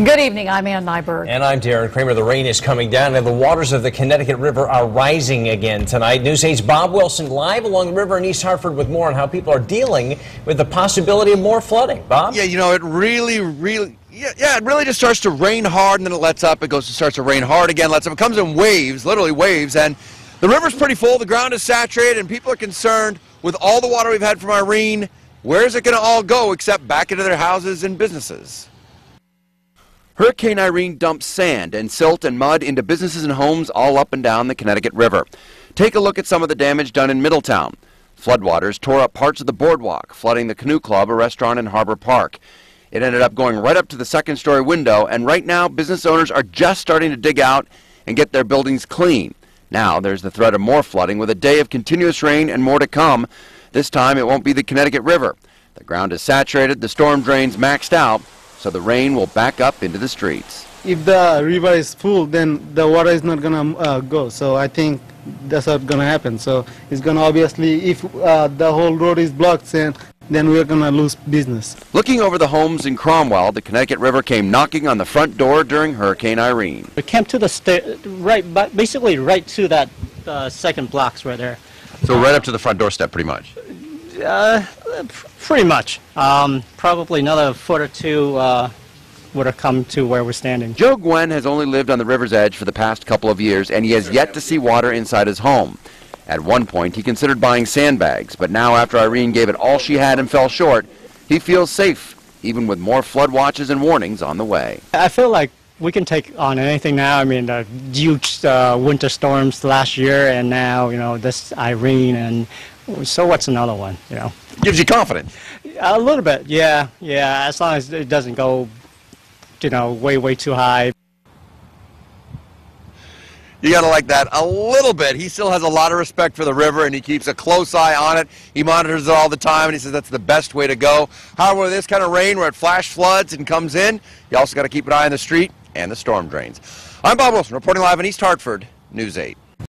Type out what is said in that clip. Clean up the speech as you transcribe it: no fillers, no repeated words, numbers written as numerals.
Good evening, I'm Ann Nyberg. And I'm Darren Kramer. The rain is coming down and the waters of the Connecticut River are rising again tonight. News 8's Bob Wilson live along the river in East Hartford with more on how people are dealing with the possibility of more flooding. Bob? Yeah, you know, it really just starts to rain hard and then it lets up. It starts to rain hard again, lets up. It comes in waves, literally waves, and the river's pretty full. The ground is saturated and people are concerned with all the water we've had from Irene. Where's it going to all go except back into their houses and businesses? Hurricane Irene dumped sand and silt and mud into businesses and homes all up and down the Connecticut River. Take a look at some of the damage done in Middletown. Floodwaters tore up parts of the boardwalk, flooding the Canoe Club, a restaurant in Harbor Park. It ended up going right up to the second-story window, and right now business owners are just starting to dig out and get their buildings clean. Now there's the threat of more flooding with a day of continuous rain and more to come. This time it won't be the Connecticut River. The ground is saturated, the storm drains maxed out, so the rain will back up into the streets. If the river is full, then the water is not going to go. So I think that's what's going to happen. So it's going to obviously, if the whole road is blocked, then we're going to lose business. Looking over the homes in Cromwell, the Connecticut River came knocking on the front door during Hurricane Irene. It came to the basically right to that second blocks right there. So right up to the front doorstep, pretty much. Pretty much. Probably another foot or two would have come to where we're standing. Joe Gwen has only lived on the river's edge for the past couple of years, and he has yet to see water inside his home. At one point, he considered buying sandbags, but now after Irene gave it all she had and fell short, he feels safe, even with more flood watches and warnings on the way. I feel like we can take on anything now. I mean, the huge winter storms last year, and now, you know, this Irene, and so what's another one, you know? Gives you confidence. A little bit, yeah, as long as it doesn't go, you know, way too high. You got to like that a little bit. He still has a lot of respect for the river, and he keeps a close eye on it. He monitors it all the time, and he says that's the best way to go. However, with this kind of rain where it flash floods and comes in, you also got to keep an eye on the street and the storm drains. I'm Bob Wilson, reporting live in East Hartford, News 8.